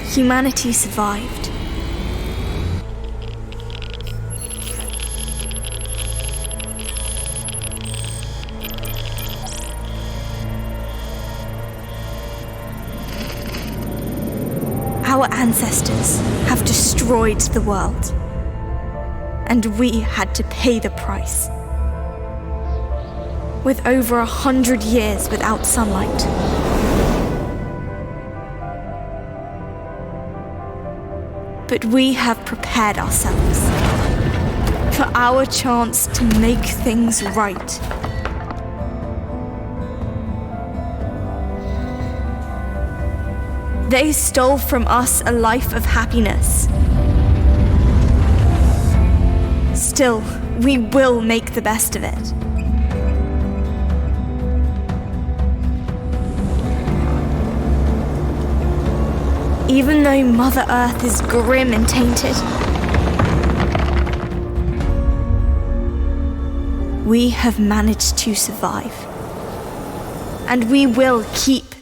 humanity survived. Our ancestors have destroyed the world, and we had to pay the price. With over 100 years without sunlight. But we have prepared ourselves for our chance to make things right. They stole from us a life of happiness. Still, we will make the best of it. Even though Mother Earth is grim and tainted, we have managed to survive. And we will keep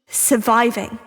surviving.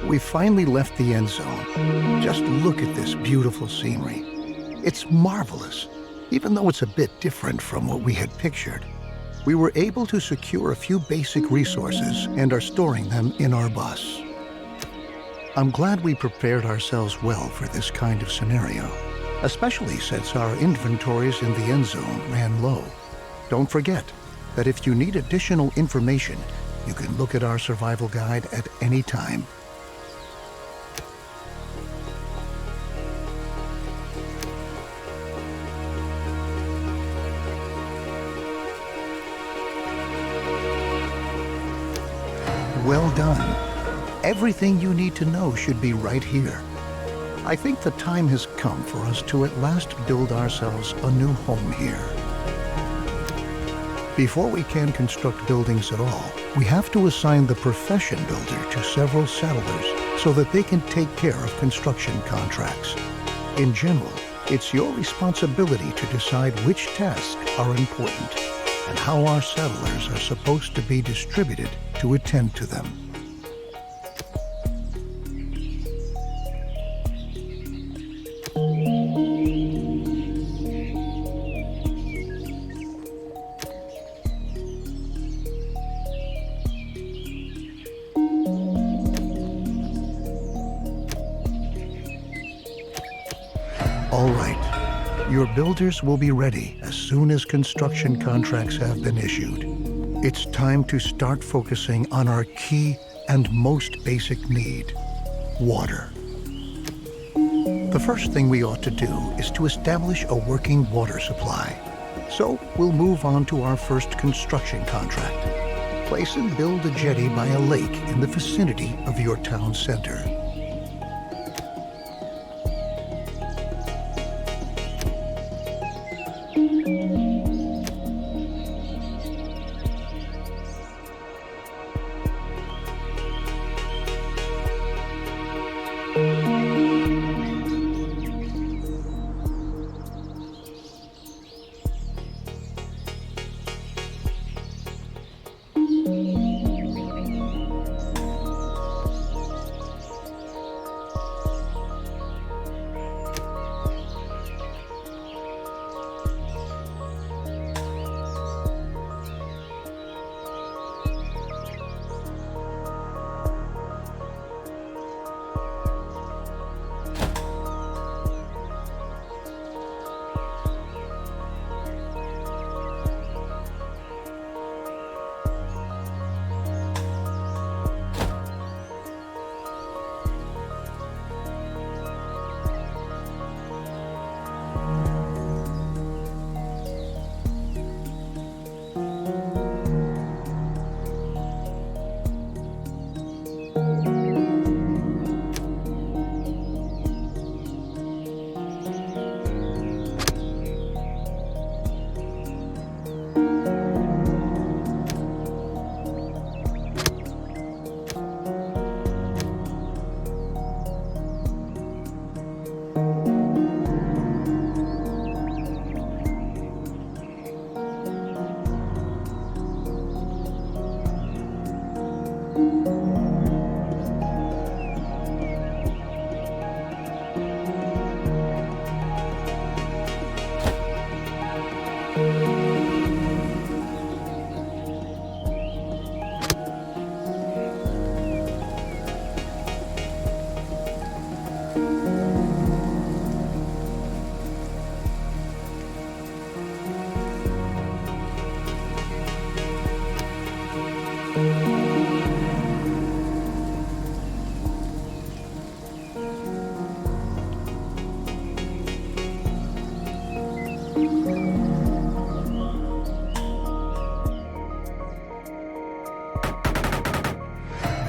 We finally left the end zone. Just look at this beautiful scenery. It's marvelous, even though it's a bit different from what we had pictured. We were able to secure a few basic resources and are storing them in our bus. I'm glad we prepared ourselves well for this kind of scenario, especially since our inventories in the end zone ran low. Don't forget that if you need additional information, you can look at our survival guide at any time. Well done. Everything you need to know should be right here. I think the time has come for us to at last build ourselves a new home here. Before we can construct buildings at all, we have to assign the profession builder to several settlers so that they can take care of construction contracts. In general, it's your responsibility to decide which tasks are important and how our settlers are supposed to be distributed to attend to them. All right, your builders will be ready as soon as construction contracts have been issued. It's time to start focusing on our key and most basic need, water. The first thing we ought to do is to establish a working water supply. So we'll move on to our first construction contract. Place and build a jetty by a lake in the vicinity of your town center.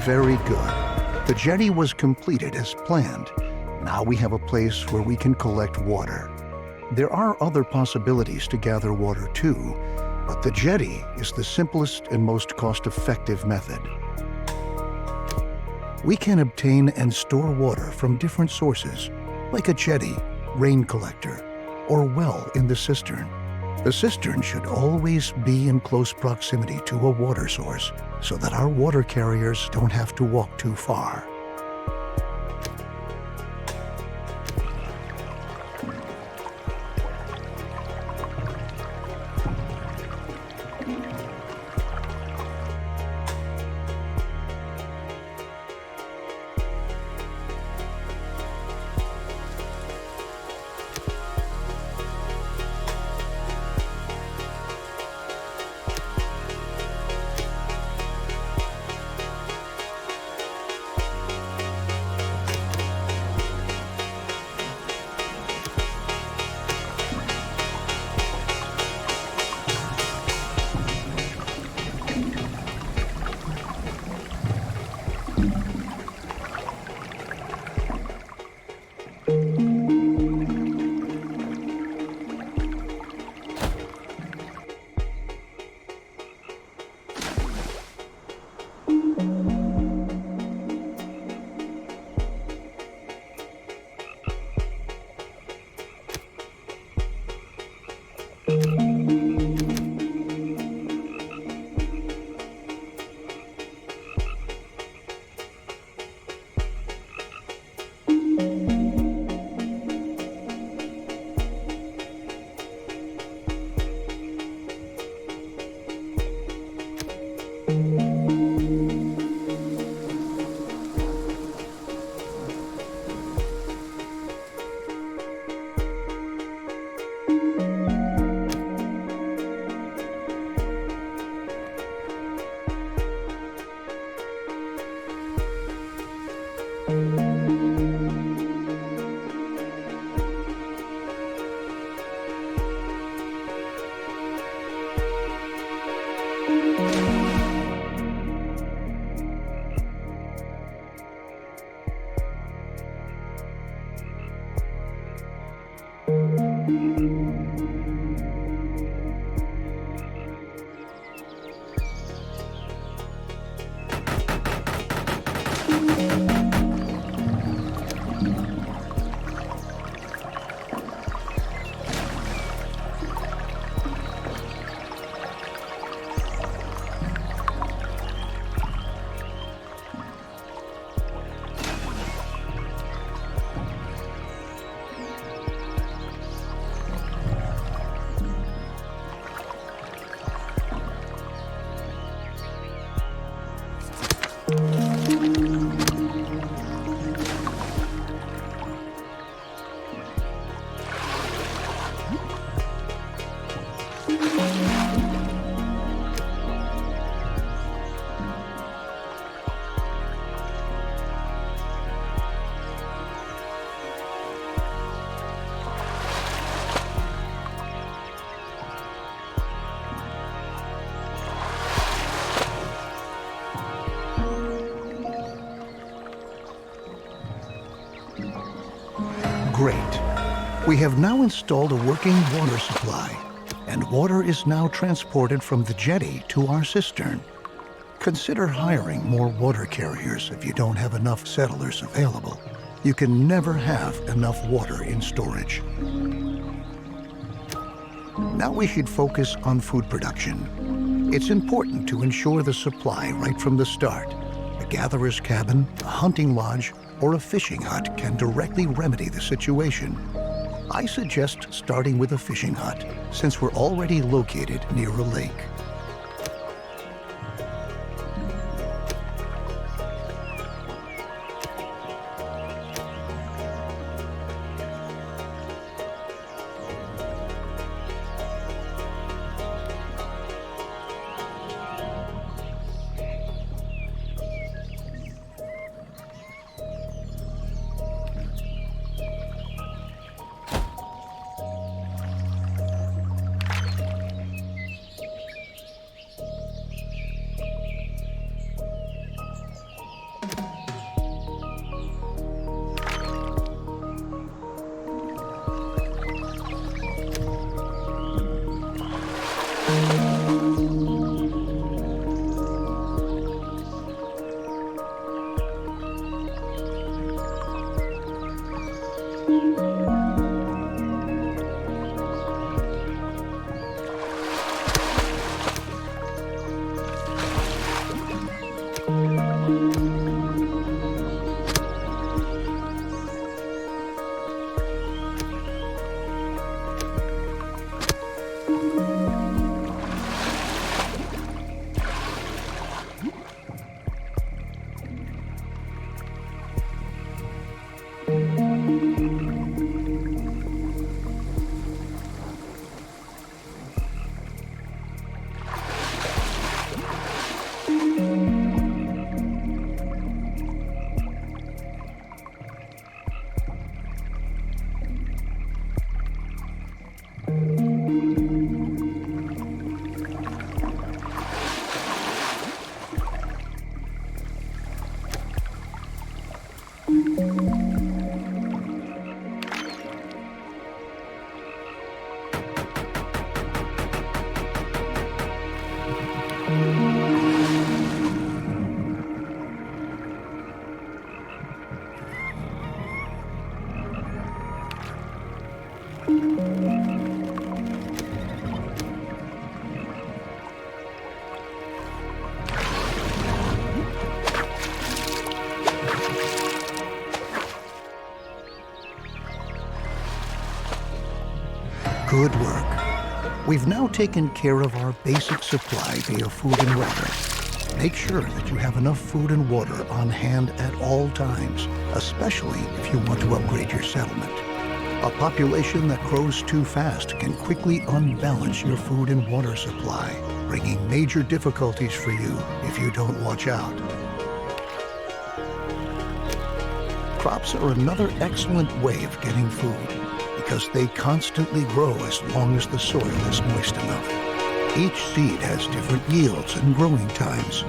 Very good. The jetty was completed as planned. Now we have a place where we can collect water. There are other possibilities to gather water too, but the jetty is the simplest and most cost-effective method. We can obtain and store water from different sources, like a jetty, rain collector, or well in the cistern. The cistern should always be in close proximity to a water source so that our water carriers don't have to walk too far. Great. We have now installed a working water supply, and water is now transported from the jetty to our cistern. Consider hiring more water carriers if you don't have enough settlers available. You can never have enough water in storage. Now we should focus on food production. It's important to ensure the supply right from the start. A gatherer's cabin, a hunting lodge, or a fishing hut can directly remedy the situation. I suggest starting with a fishing hut, since we're already located near a lake. Good work. We've now taken care of our basic supply via food and water. Make sure that you have enough food and water on hand at all times, especially if you want to upgrade your settlement. A population that grows too fast can quickly unbalance your food and water supply, bringing major difficulties for you if you don't watch out. Crops are another excellent way of getting food, because they constantly grow as long as the soil is moist enough. Each seed has different yields and growing times.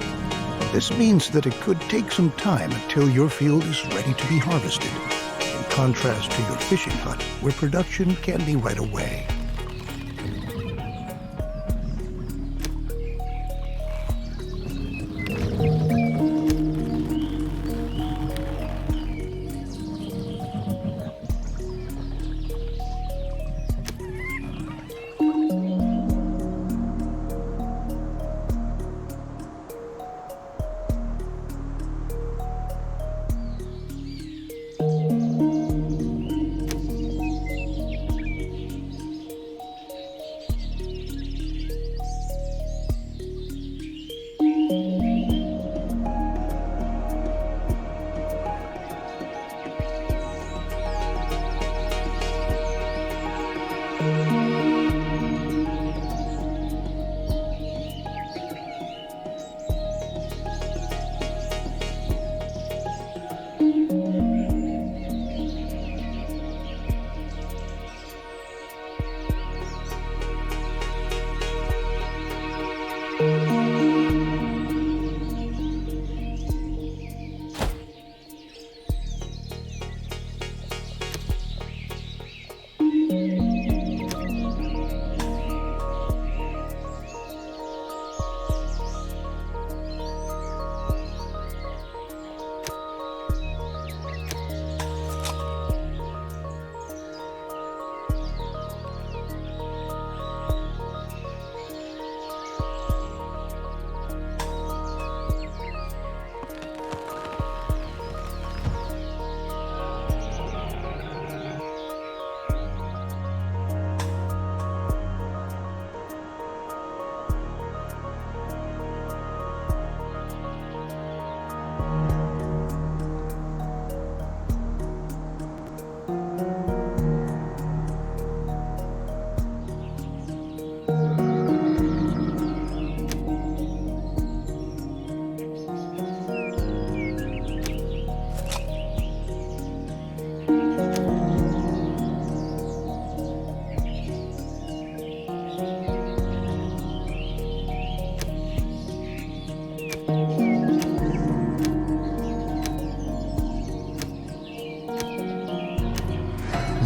This means that it could take some time until your field is ready to be harvested, in contrast to your fishing hut, where production can be right away.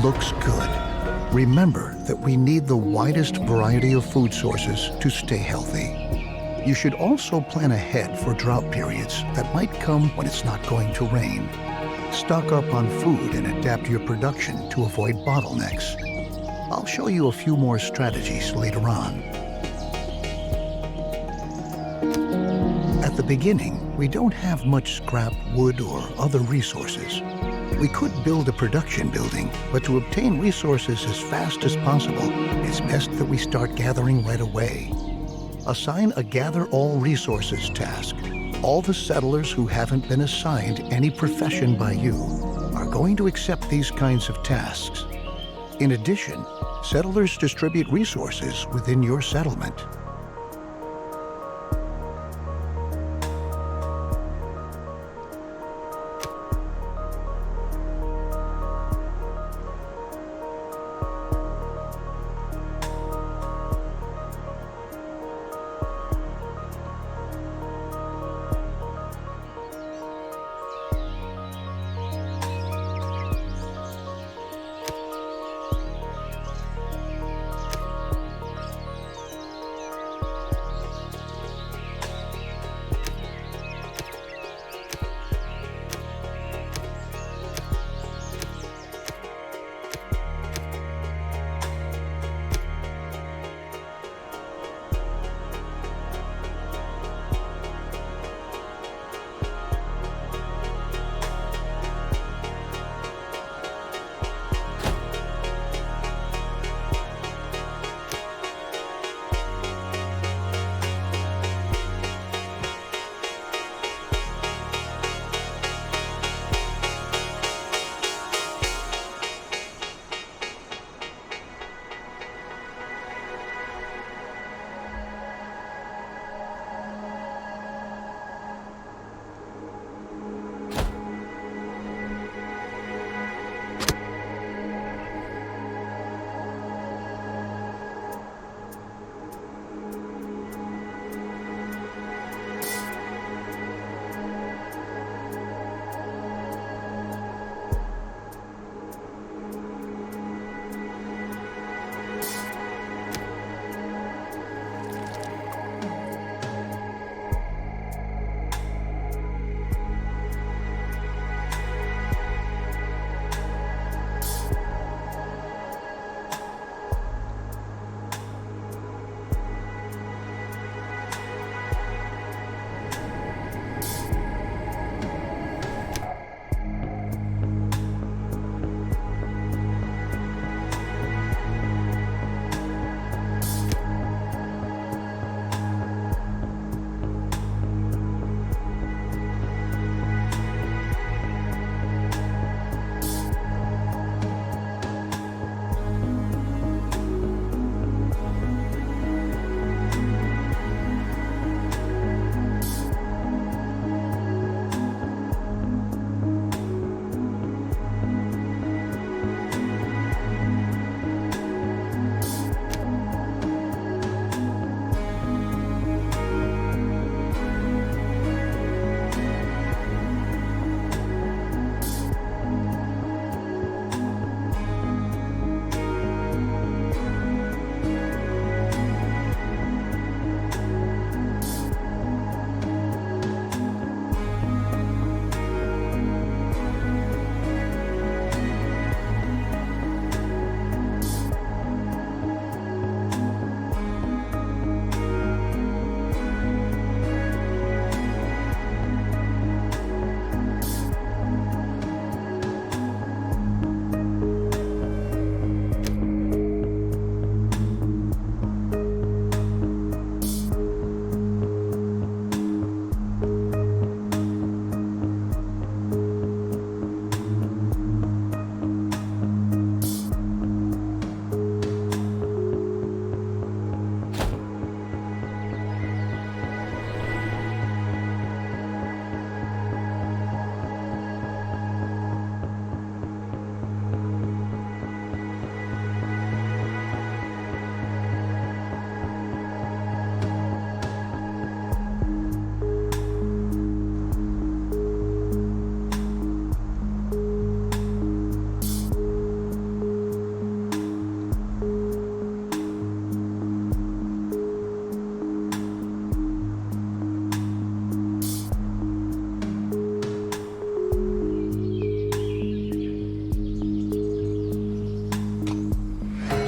Looks good. Remember that we need the widest variety of food sources to stay healthy. You should also plan ahead for drought periods that might come when it's not going to rain. Stock up on food and adapt your production to avoid bottlenecks. I'll show you a few more strategies later on. At the beginning, we don't have much scrap wood or other resources. We could build a production building, but to obtain resources as fast as possible, it's best that we start gathering right away. Assign a Gather All Resources task. All the settlers who haven't been assigned any profession by you are going to accept these kinds of tasks. In addition, settlers distribute resources within your settlement.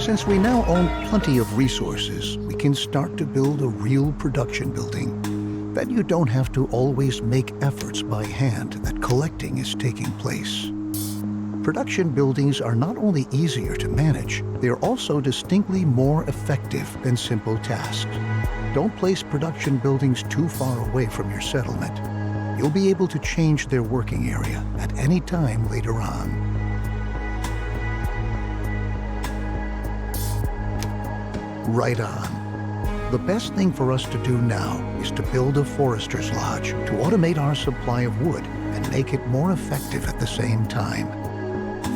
Since we now own plenty of resources, we can start to build a real production building. Then you don't have to always make efforts by hand that collecting is taking place. Production buildings are not only easier to manage, they are also distinctly more effective than simple tasks. Don't place production buildings too far away from your settlement. You'll be able to change their working area at any time later on. Right on. The best thing for us to do now is to build a forester's lodge to automate our supply of wood and make it more effective at the same time.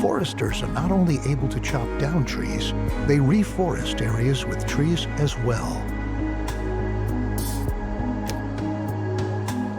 Foresters are not only able to chop down trees, they reforest areas with trees as well.